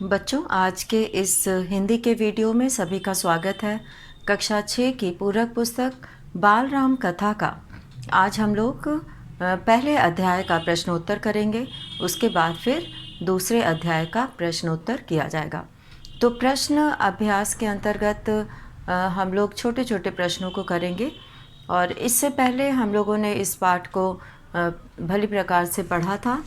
बच्चों, आज के इस हिंदी के वीडियो में सभी का स्वागत है। कक्षा 6 की पूरक पुस्तक बाल राम कथा का आज हम लोग पहले अध्याय का प्रश्नोत्तर करेंगे। उसके बाद फिर दूसरे अध्याय का प्रश्नोत्तर किया जाएगा। तो प्रश्न अभ्यास के अंतर्गत हम लोग छोटे छोटे प्रश्नों को करेंगे और इससे पहले हम लोगों ने इस पाठ को भली प्रकार से पढ़ा था।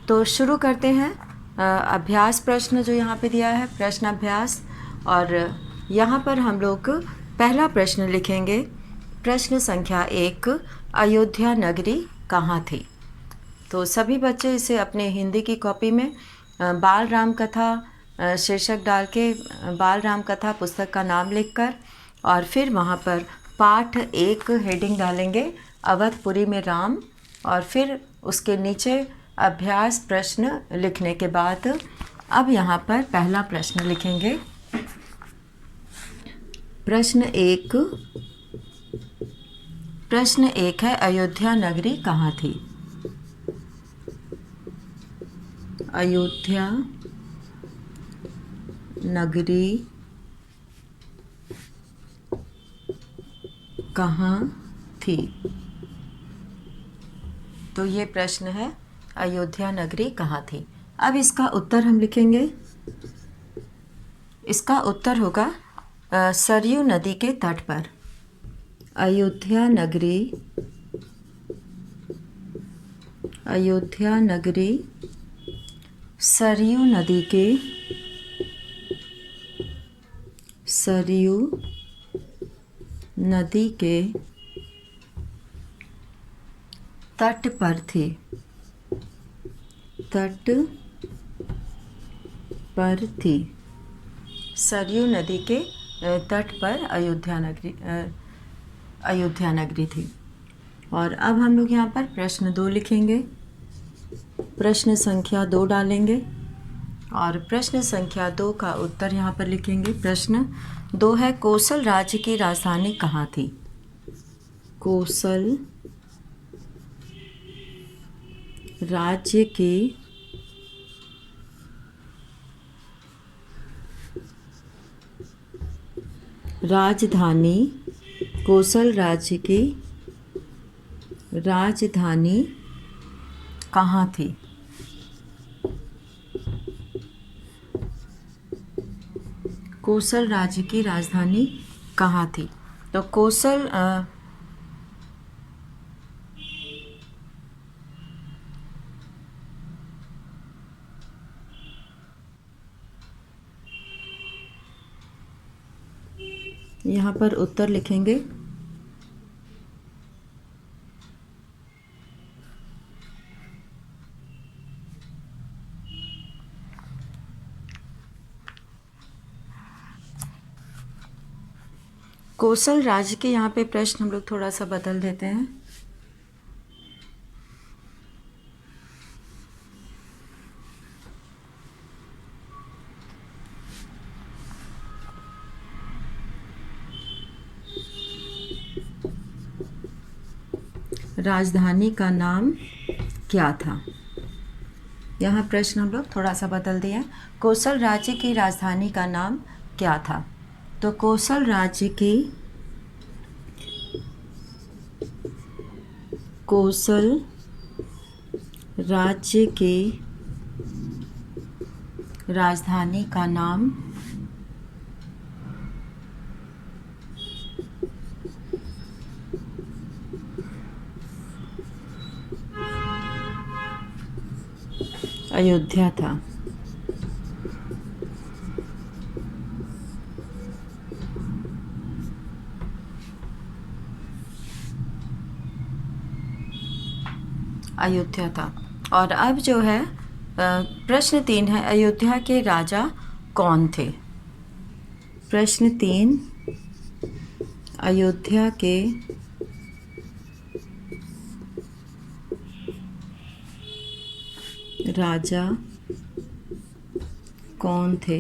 तो शुरू करते हैं। अभ्यास प्रश्न जो यहाँ पे दिया है, प्रश्न अभ्यास, और यहाँ पर हम लोग पहला प्रश्न लिखेंगे। प्रश्न संख्या 1, अयोध्या नगरी कहाँ थी? तो सभी बच्चे इसे अपने हिंदी की कॉपी में बाल राम कथा शीर्षक डाल के बाल राम कथा पुस्तक का नाम लिखकर और फिर वहाँ पर पाठ 1 हेडिंग डालेंगे, अवधपुरी में राम, और फिर उसके नीचे अभ्यास प्रश्न लिखने के बाद अब यहाँ पर पहला प्रश्न लिखेंगे। प्रश्न 1 है, अयोध्या नगरी कहाँ थी? अयोध्या नगरी कहाँ थी? तो ये प्रश्न है, अयोध्या नगरी कहाँ थी। अब इसका उत्तर हम लिखेंगे। इसका उत्तर होगा सरयू नदी के तट पर। अयोध्या नगरी सरयू नदी के तट पर थी। सरयू नदी के तट पर अयोध्या नगरी थी। और अब हम लोग यहाँ पर प्रश्न 2 लिखेंगे। प्रश्न संख्या 2 डालेंगे और प्रश्न संख्या 2 का उत्तर यहाँ पर लिखेंगे। प्रश्न 2 है, कोसल राज्य की राजधानी कहाँ थी? कोसल राज्य की राजधानी, कोसल राज्य की राजधानी कहाँ थी? कोसल राज्य की राजधानी कहाँ थी? तो कोसल यहाँ पर उत्तर लिखेंगे। कोसल राज्य के यहाँ पे प्रश्न हम लोग थोड़ा सा बदल देते हैं। राजधानी का नाम क्या था? यहाँ प्रश्न हम लोग थोड़ा सा बदल दिए। कोसल राज्य की राजधानी का नाम क्या था? तो कोसल राज्य की राजधानी का नाम अयोध्या था। अयोध्या था। और अब जो है प्रश्न 3 है, अयोध्या के राजा कौन थे? प्रश्न 3, अयोध्या के राजा कौन थे?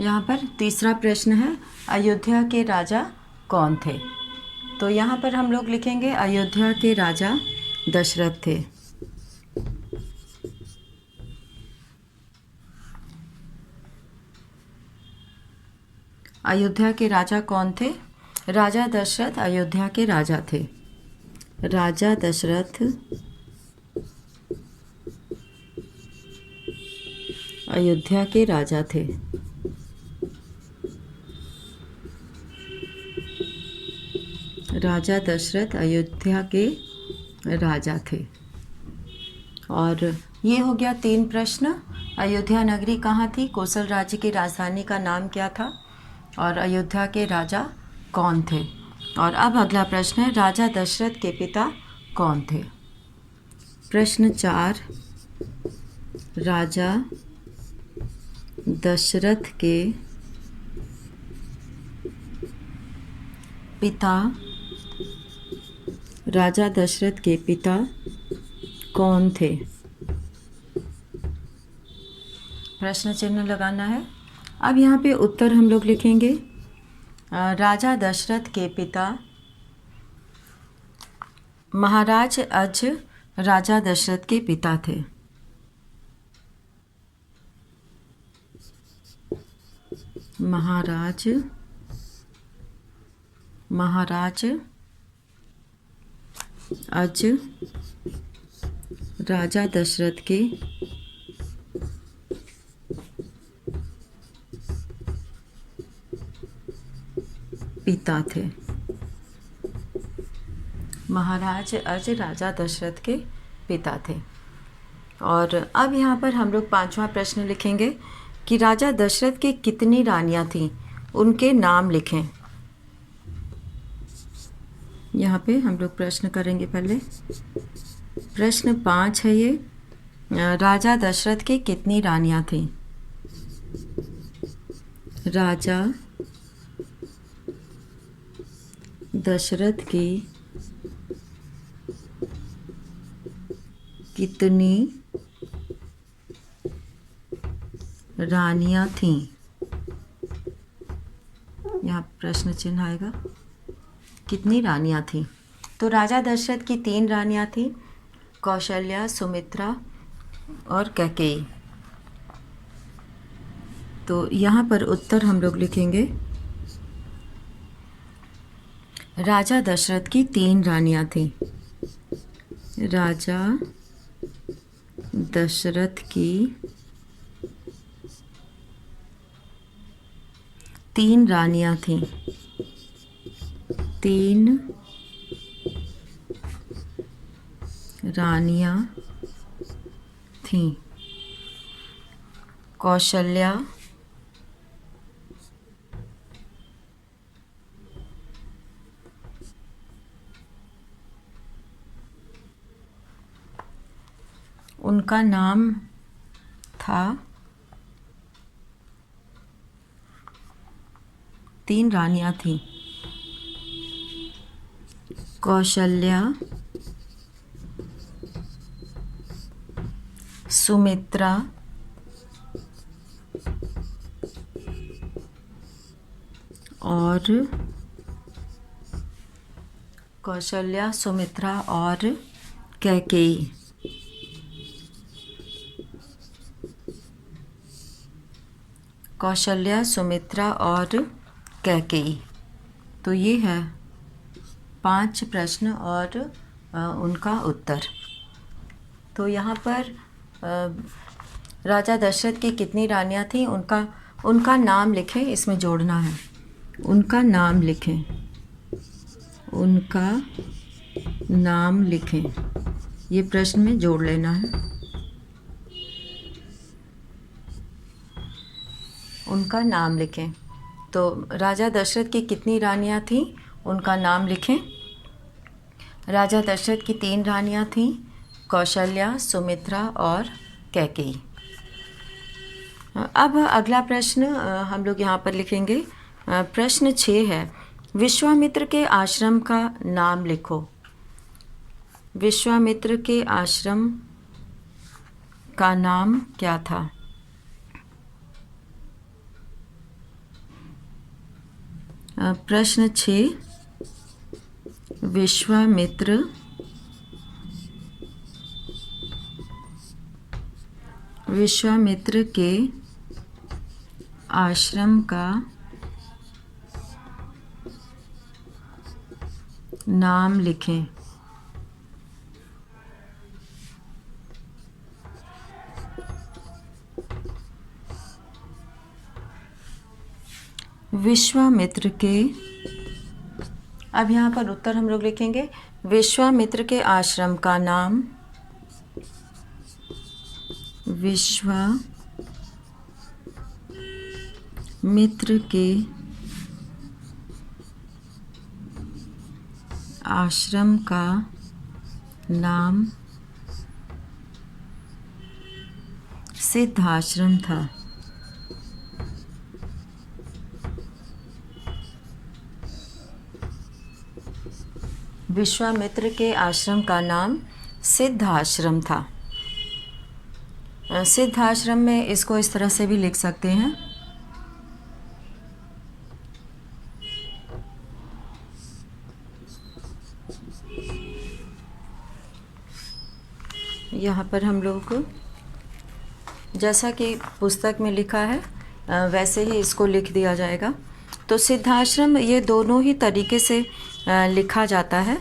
यहाँ पर तीसरा प्रश्न है, अयोध्या के राजा कौन थे? तो यहाँ पर हम लोग लिखेंगे, अयोध्या के राजा दशरथ थे। अयोध्या के राजा कौन थे? राजा दशरथ अयोध्या के राजा थे। राजा दशरथ अयोध्या के राजा थे। राजा दशरथ अयोध्या के राजा थे। और ये हो गया 3 प्रश्न। अयोध्या नगरी कहाँ थी? कोसल राज्य की राजधानी का नाम क्या था? और अयोध्या के राजा कौन थे? और अब अगला प्रश्न है, राजा दशरथ के पिता कौन थे? प्रश्न 4, राजा दशरथ के पिता, राजा दशरथ के पिता कौन थे? प्रश्न चिन्ह लगाना है। अब यहाँ पे उत्तर हम लोग लिखेंगे। राजा दशरथ के पिता महाराज अज राजा दशरथ के पिता थे। महाराज अज राजा दशरथ के पिता थे। महाराज अज राजा दशरथ के पिता थे। और अब यहाँ पर हम लोग 5वां प्रश्न लिखेंगे कि राजा दशरथ की कितनी रानियाँ थीं, उनके नाम लिखें। यहाँ पे हम लोग प्रश्न करेंगे। पहले प्रश्न 5 है ये, राजा दशरथ की कितनी रानियाँ थीं? राजा दशरथ की कितनी रानियाँ थीं? यहाँ प्रश्न चिन्ह आएगा। कितनी रानियाँ थीं? तो राजा दशरथ की 3 रानियाँ थीं, कौशल्या, सुमित्रा और कैकेयी। तो यहाँ पर उत्तर हम लोग लिखेंगे। राजा दशरथ की 3 रानियाँ थीं। राजा दशरथ की 3 रानियाँ थीं। 3 रानियाँ थीं। कौशल्या, उनका नाम था, 3 रानियाँ थीं। कौशल्या, सुमित्रा और कैकेयी। कौशल्या, सुमित्रा और कैकेयी। तो ये है 5 प्रश्न और उनका उत्तर। तो यहाँ पर राजा दशरथ की कितनी रानियाँ थीं, उनका नाम लिखें, इसमें जोड़ना है। उनका नाम लिखें। उनका नाम लिखें, ये प्रश्न में जोड़ लेना है। उनका नाम लिखें। तो राजा दशरथ की कितनी रानियाँ थीं, उनका नाम लिखें। राजा दशरथ की 3 रानियाँ थीं, कौशल्या, सुमित्रा और कैकेयी। अब अगला प्रश्न हम लोग यहाँ पर लिखेंगे। प्रश्न 6 है, विश्वामित्र के आश्रम का नाम लिखो। विश्वामित्र के आश्रम का नाम क्या था? प्रश्न 6, विश्वामित्र के आश्रम का नाम लिखें। विश्वामित्र के, अब यहाँ पर उत्तर हम लोग लिखेंगे। विश्वामित्र के आश्रम का नाम विश्वामित्र के आश्रम का नाम सिद्धाश्रम था। विश्वामित्र के आश्रम का नाम सिद्धाश्रम था। सिद्धाश्रम में इसको इस तरह से भी लिख सकते हैं। यहाँ पर हम लोग जैसा कि पुस्तक में लिखा है वैसे ही इसको लिख दिया जाएगा। तो सिद्धाश्रम ये दोनों ही तरीके से लिखा जाता है,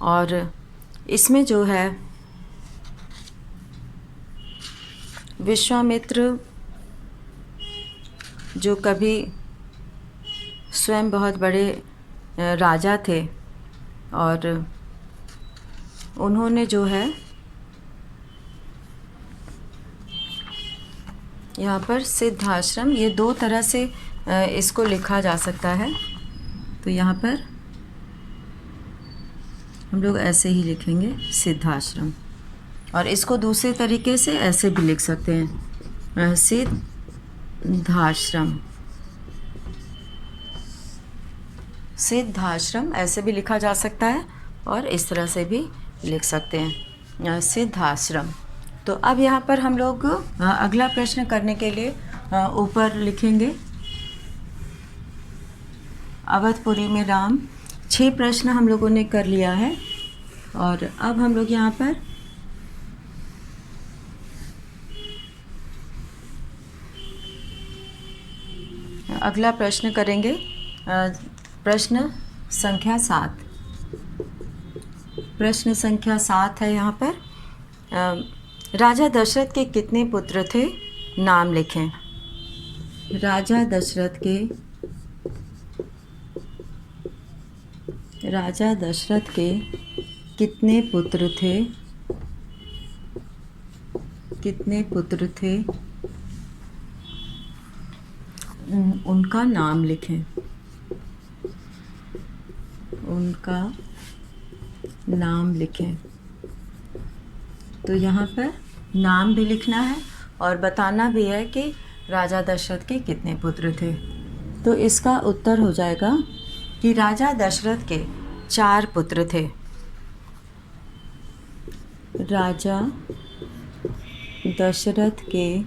और इसमें जो है विश्वामित्र जो कभी स्वयं बहुत बड़े राजा थे, और उन्होंने जो है यहाँ पर सिद्धाश्रम, ये दो तरह से इसको लिखा जा सकता है। तो यहाँ पर हम लोग ऐसे ही लिखेंगे सिद्धाश्रम, और इसको दूसरे तरीके से ऐसे भी लिख सकते हैं सिद्धाश्रम। सिद्धाश्रम ऐसे भी लिखा जा सकता है, और इस तरह से भी लिख सकते हैं सिद्धाश्रम। तो अब यहाँ पर हम लोग अगला प्रश्न करने के लिए ऊपर लिखेंगे अवधपुरी में राम। 6 प्रश्न हम लोगों ने कर लिया है, और अब हम लोग यहाँ पर अगला प्रश्न करेंगे। प्रश्न संख्या 7। प्रश्न संख्या 7 है यहाँ पर, राजा दशरथ के कितने पुत्र थे? नाम लिखें। राजा दशरथ के कितने पुत्र थे? कितने पुत्र थे? उनका नाम लिखें। उनका नाम लिखें। तो यहाँ पर नाम भी लिखना है और बताना भी है कि राजा दशरथ के कितने पुत्र थे। तो इसका उत्तर हो जाएगा कि राजा दशरथ के 4 पुत्र थे। राजा दशरथ के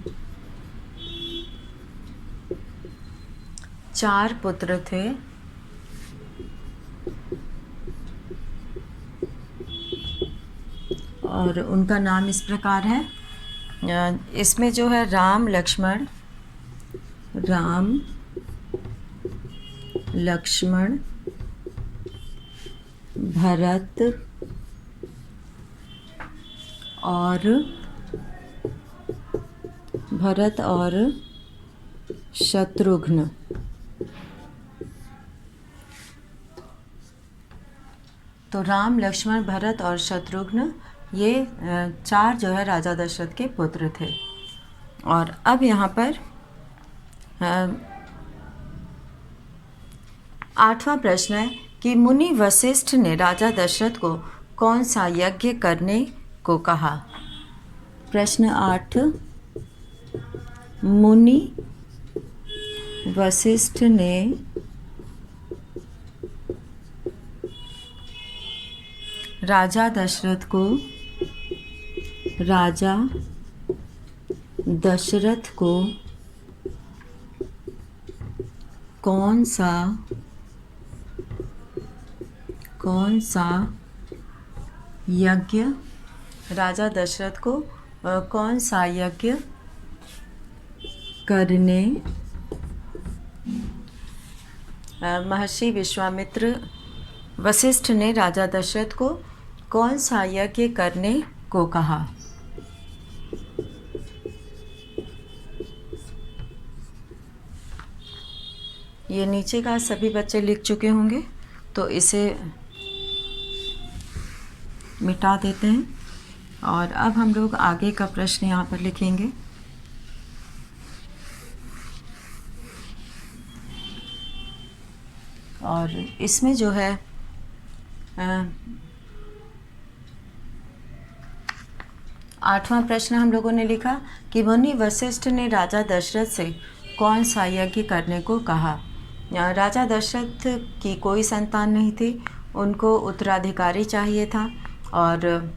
4 पुत्र थे, और उनका नाम इस प्रकार है। इसमें जो है राम लक्ष्मण भरत और शत्रुघ्न। तो राम लक्ष्मण भरत और शत्रुघ्न, ये 4 जो है राजा दशरथ के पुत्र थे। और अब यहाँ पर 8वां प्रश्न है कि मुनि वशिष्ठ ने राजा दशरथ को कौन सा यज्ञ करने को कहा? प्रश्न 8, मुनि वशिष्ठ ने राजा दशरथ को कौन सा यज्ञ, राजा दशरथ को कौन सा यज्ञ करने महर्षि विश्वामित्र वशिष्ठ ने राजा दशरथ को कौन सा यज्ञ करने को कहा? ये नीचे का सभी बच्चे लिख चुके होंगे, तो इसे मिटा देते हैं और अब हम लोग आगे का प्रश्न यहाँ पर लिखेंगे। और इसमें जो है आठवां प्रश्न हम लोगों ने लिखा कि मुनि वशिष्ठ ने राजा दशरथ से कौन सा यज्ञ करने को कहा? राजा दशरथ की कोई संतान नहीं थी, उनको उत्तराधिकारी चाहिए था और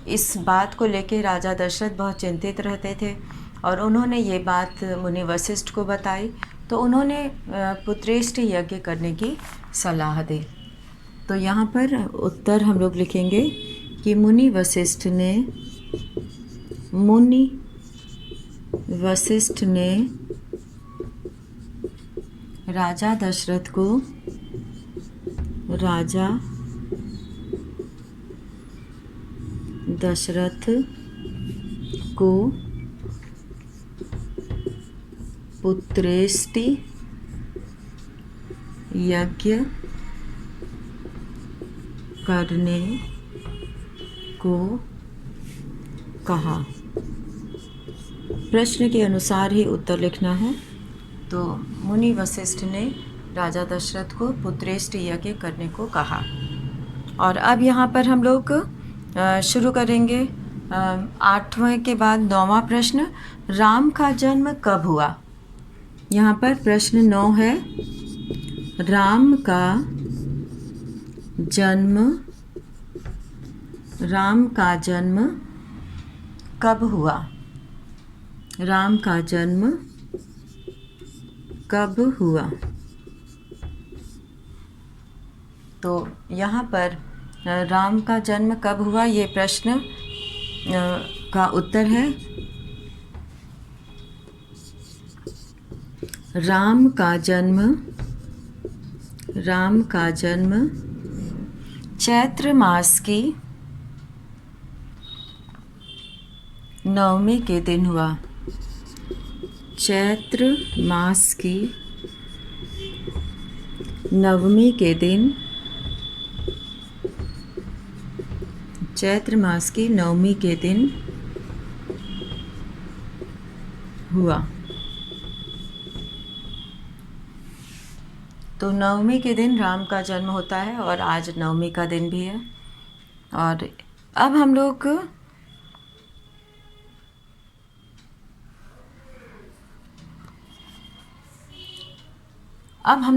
इस बात को लेकर राजा दशरथ बहुत चिंतित रहते थे और उन्होंने ये बात मुनि वशिष्ठ को बताई, तो उन्होंने पुत्रेष्ट यज्ञ करने की सलाह दी। तो यहाँ पर उत्तर हम लोग लिखेंगे कि मुनि वशिष्ठ ने राजा दशरथ को पुत्रेष्टि यज्ञ करने को कहा। प्रश्न के अनुसार ही उत्तर लिखना है। तो मुनि वशिष्ठ ने राजा दशरथ को पुत्रेष्ट यज्ञ करने को कहा। और अब यहाँ पर हम लोग शुरू करेंगे 8वें के बाद 9वां प्रश्न, राम का जन्म कब हुआ? यहाँ पर प्रश्न 9 है, राम का जन्म कब हुआ? राम का जन्म कब हुआ? तो यहाँ पर राम का जन्म कब हुआ, ये प्रश्न का उत्तर है राम का जन्म चैत्र मास की नवमी के दिन हुआ। चैत्र मास की नवमी के दिन, चैत्र मास की नवमी के दिन हुआ। तो नवमी के दिन राम का जन्म होता है और आज नवमी का दिन भी है। और अब हम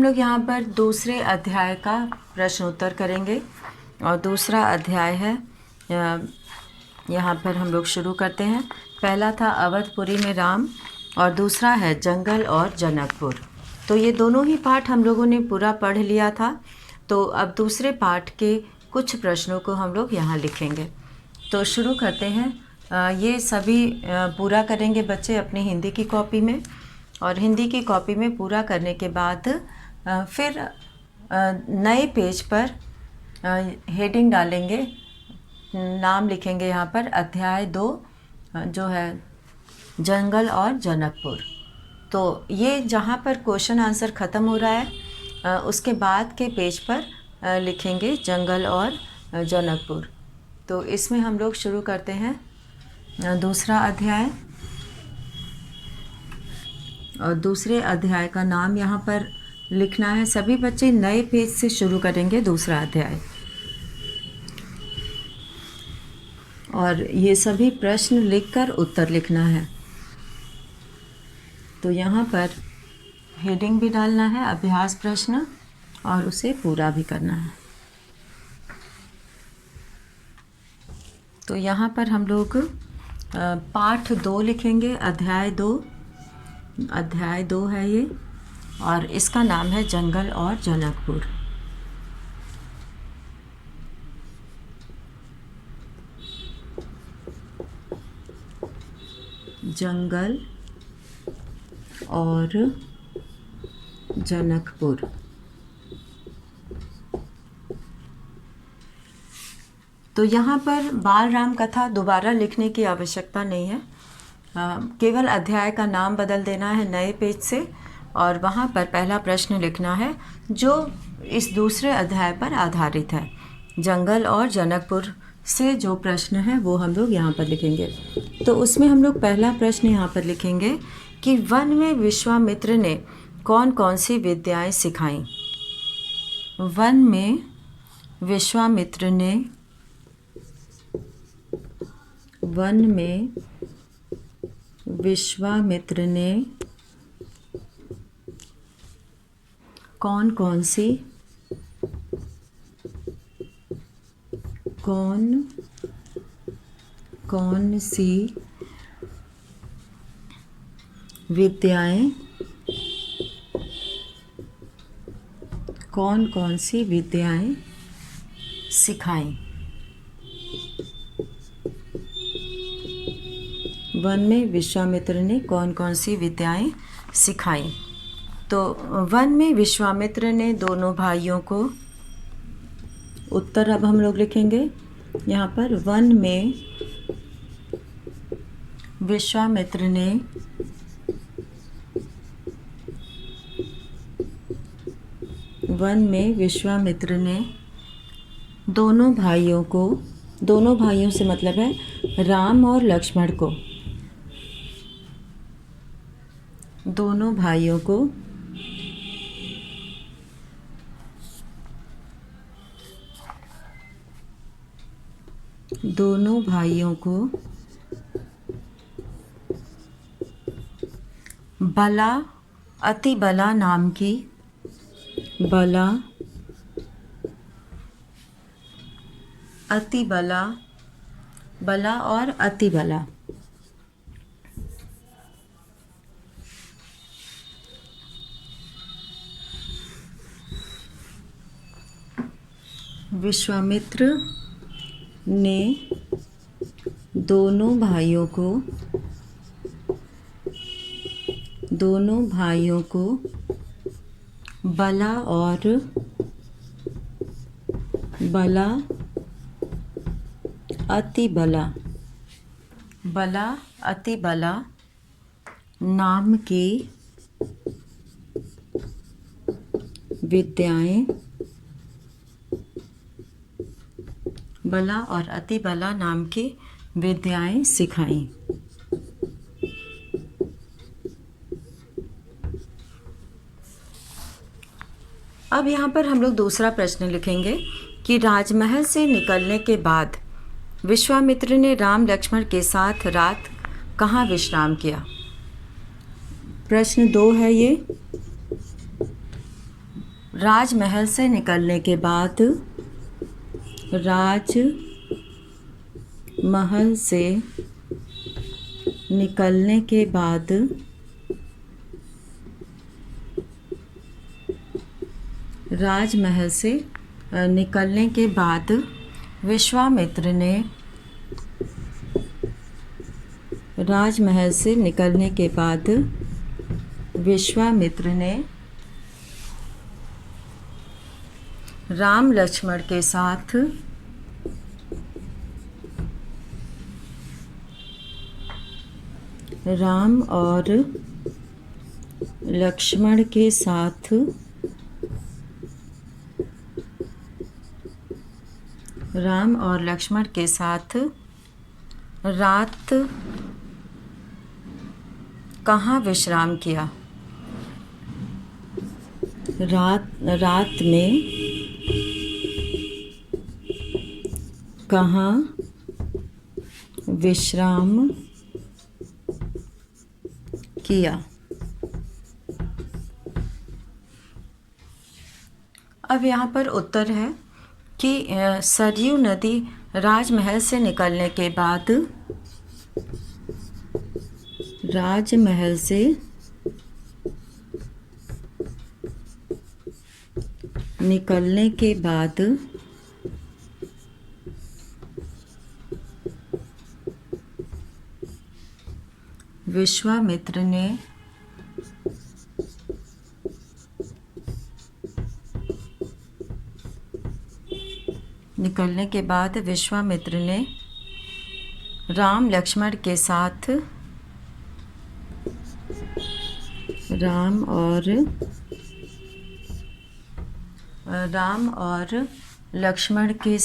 लोग यहाँ पर दूसरे अध्याय का प्रश्न उत्तर करेंगे। और दूसरा अध्याय है, यहाँ पर हम लोग शुरू करते हैं। पहला था अवधपुरी में राम और दूसरा है जंगल और जनकपुर। तो ये दोनों ही पाठ हम लोगों ने पूरा पढ़ लिया था। तो अब दूसरे पाठ के कुछ प्रश्नों को हम लोग यहाँ लिखेंगे। तो शुरू करते हैं। ये सभी पूरा करेंगे बच्चे अपनी हिंदी की कॉपी में, और हिंदी की कॉपी में पूरा करने के बाद फिर नए पेज पर हेडिंग डालेंगे, नाम लिखेंगे यहाँ पर अध्याय 2 जो है जंगल और जनकपुर। तो ये जहाँ पर क्वेश्चन आंसर ख़त्म हो रहा है उसके बाद के पेज पर लिखेंगे जंगल और जनकपुर। तो इसमें हम लोग शुरू करते हैं दूसरा अध्याय। और दूसरे अध्याय का नाम यहाँ पर लिखना है। सभी बच्चे नए पेज से शुरू करेंगे दूसरा अध्याय। और ये सभी प्रश्न लिखकर उत्तर लिखना है। तो यहाँ पर हेडिंग भी डालना है अभ्यास प्रश्न, और उसे पूरा भी करना है। तो यहाँ पर हम लोग पाठ 2 लिखेंगे, अध्याय 2 है ये, और इसका नाम है जंगल और जनकपुर। जंगल और जनकपुर। तो यहाँ पर बाल राम कथा दोबारा लिखने की आवश्यकता नहीं है, केवल अध्याय का नाम बदल देना है नए पेज से, और वहाँ पर पहला प्रश्न लिखना है जो इस दूसरे अध्याय पर आधारित है। जंगल और जनकपुर से जो प्रश्न है वो हम लोग यहाँ पर लिखेंगे। तो उसमें हम लोग पहला प्रश्न यहाँ पर लिखेंगे कि वन में विश्वामित्र ने कौन कौन सी विद्याएं सिखाईं। वन में विश्वामित्र ने कौन कौन सी विद्याएं सिखाईं। वन में विश्वामित्र ने कौन कौन सी विद्याएं सिखाईं। तो वन में विश्वामित्र ने दोनों भाइयों को, उत्तर अब हम लोग लिखेंगे यहाँ पर। वन में विश्वामित्र ने दोनों भाइयों से मतलब है राम और लक्ष्मण को, दोनों भाइयों को बला अति बला नाम की, बला और अति बला विश्वामित्र ने दोनों भाइयों को बला अति बला नाम की विद्याएं, बला और अति बला नाम की विद्याएं सिखाईं। अब यहाँ पर हम लोग दूसरा प्रश्न लिखेंगे कि राजमहल से निकलने के बाद विश्वामित्र ने राम लक्ष्मण के साथ रात कहाँ विश्राम किया। प्रश्न 2 है ये। राजमहल से निकलने के बाद राजमहल से निकलने के बाद विश्वामित्र ने राम लक्ष्मण के साथ राम और लक्ष्मण के साथ रात कहाँ विश्राम किया। रात में कहाँ विश्राम किया। अब यहाँ पर उत्तर है कि सरयू नदी राजमहल से निकलने के बाद विश्वामित्र ने निकलने के बाद विश्वामित्र ने राम लक्ष्मण के साथ राम और लक्ष्मण के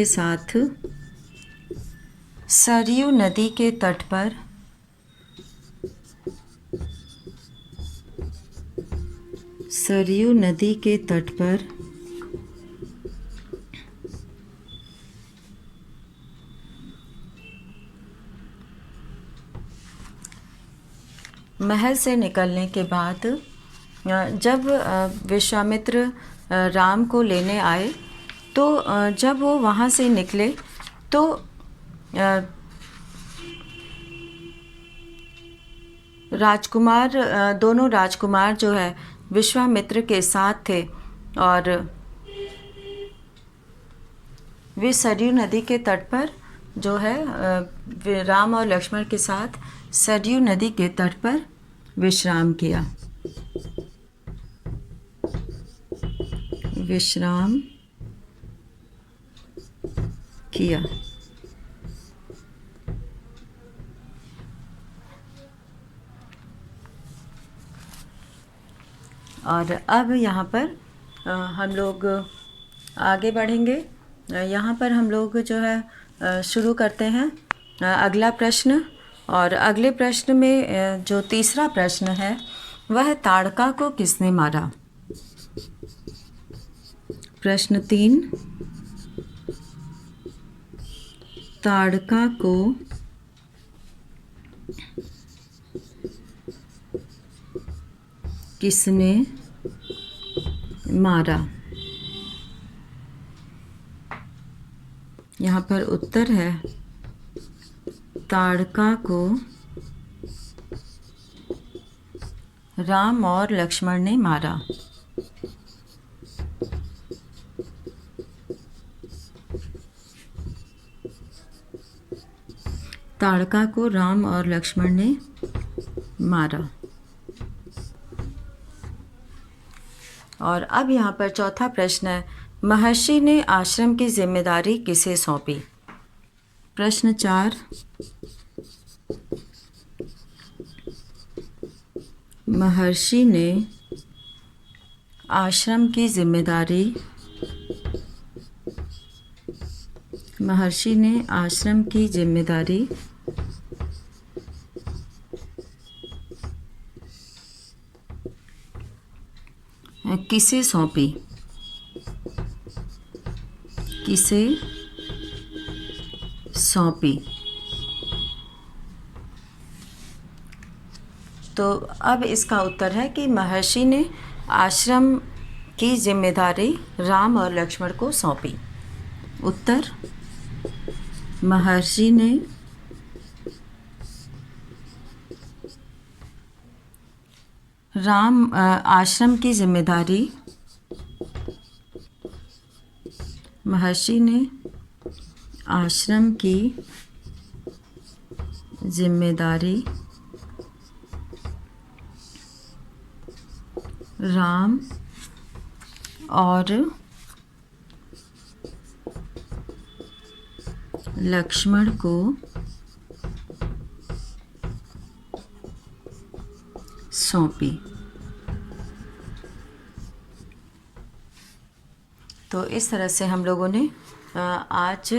साथ सरयू नदी के तट पर महल से निकलने के बाद जब विश्वामित्र राम को लेने आए तो जब वो वहाँ से निकले तो दोनों राजकुमार जो है विश्वामित्र के साथ थे और वे सरयू नदी के तट पर जो है राम और लक्ष्मण के साथ सरयू नदी के तट पर विश्राम किया। और अब यहाँ पर हम लोग आगे बढ़ेंगे। यहाँ पर हम लोग जो है शुरू करते हैं अगला प्रश्न। और अगले प्रश्न में जो तीसरा प्रश्न है वह ताड़का को किसने मारा। प्रश्न 3, ताड़का को किसने मारा। यहाँ पर उत्तर है ताड़का को राम और लक्ष्मण ने मारा। ताड़का को राम और लक्ष्मण ने मारा। और अब यहाँ पर चौथा प्रश्न है, महर्षि ने आश्रम की जिम्मेदारी किसे सौंपी। प्रश्न 4, महर्षि ने आश्रम की जिम्मेदारी किसे सौंपी। तो अब इसका उत्तर है कि महर्षि ने आश्रम की जिम्मेदारी राम और लक्ष्मण को सौंपी। उत्तर, महर्षि ने आश्रम की जिम्मेदारी राम और लक्ष्मण को सौंपी। तो इस तरह से हम लोगों ने आज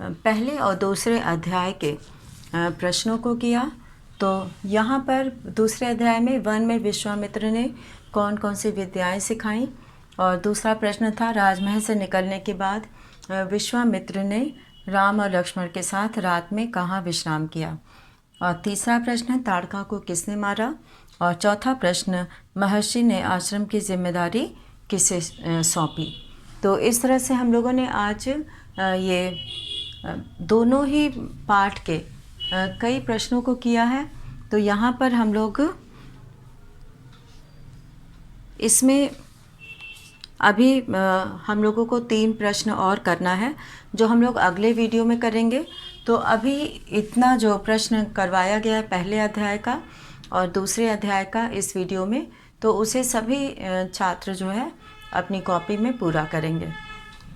पहले और दूसरे अध्याय के प्रश्नों को किया। तो यहाँ पर दूसरे अध्याय में वन में विश्वामित्र ने कौन कौन सी विद्याएं सिखाईं, और दूसरा प्रश्न था राजमहल से निकलने के बाद विश्वामित्र ने राम और लक्ष्मण के साथ रात में कहाँ विश्राम किया। और तीसरा प्रश्न ताड़का को किसने मारा। और चौथा प्रश्न महर्षि ने आश्रम की जिम्मेदारी किसे सौंपी। तो इस तरह से हम लोगों ने आज ये दोनों ही पाठ के कई प्रश्नों को किया है। तो यहाँ पर हम लोग इसमें अभी हम लोगों को 3 प्रश्न और करना है जो हम लोग अगले वीडियो में करेंगे। तो अभी इतना जो प्रश्न करवाया गया है पहले अध्याय का, और दूसरे अध्याय का इस वीडियो में, तो उसे सभी छात्र जो है अपनी कॉपी में पूरा करेंगे।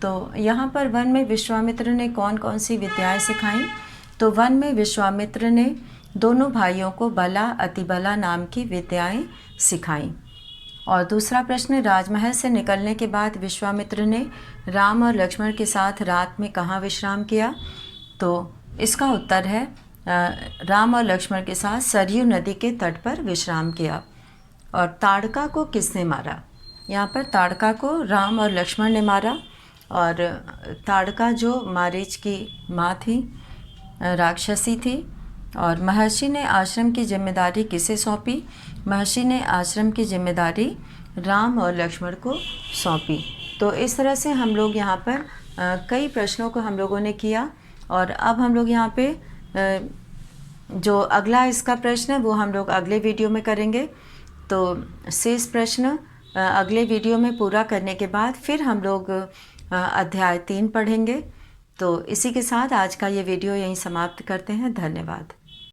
तो यहाँ पर वन में विश्वामित्र ने कौन कौन सी विद्याएं सिखाई? तो वन में विश्वामित्र ने दोनों भाइयों को बला अतिबला नाम की विद्याएं सिखाई। और दूसरा प्रश्न, राजमहल से निकलने के बाद विश्वामित्र ने राम और लक्ष्मण के साथ रात में कहाँ विश्राम किया? तो इसका उत्तर है राम और लक्ष्मण के साथ सरयू नदी के तट पर विश्राम किया। और ताड़का को किसने मारा? यहाँ पर ताड़का को राम और लक्ष्मण ने मारा। और ताड़का जो मारीच की माँ थी, राक्षसी थी। और महर्षि ने आश्रम की जिम्मेदारी किसे सौंपी? महर्षि ने आश्रम की जिम्मेदारी राम और लक्ष्मण को सौंपी। तो इस तरह से हम लोग यहाँ पर कई प्रश्नों को हम लोगों ने किया। और अब हम लोग यहाँ पे जो अगला इसका प्रश्न है वो हम लोग अगले वीडियो में करेंगे। तो शेष प्रश्न अगले वीडियो में पूरा करने के बाद फिर हम लोग अध्याय 3 पढ़ेंगे। तो इसी के साथ आज का ये वीडियो यहीं समाप्त करते हैं। धन्यवाद।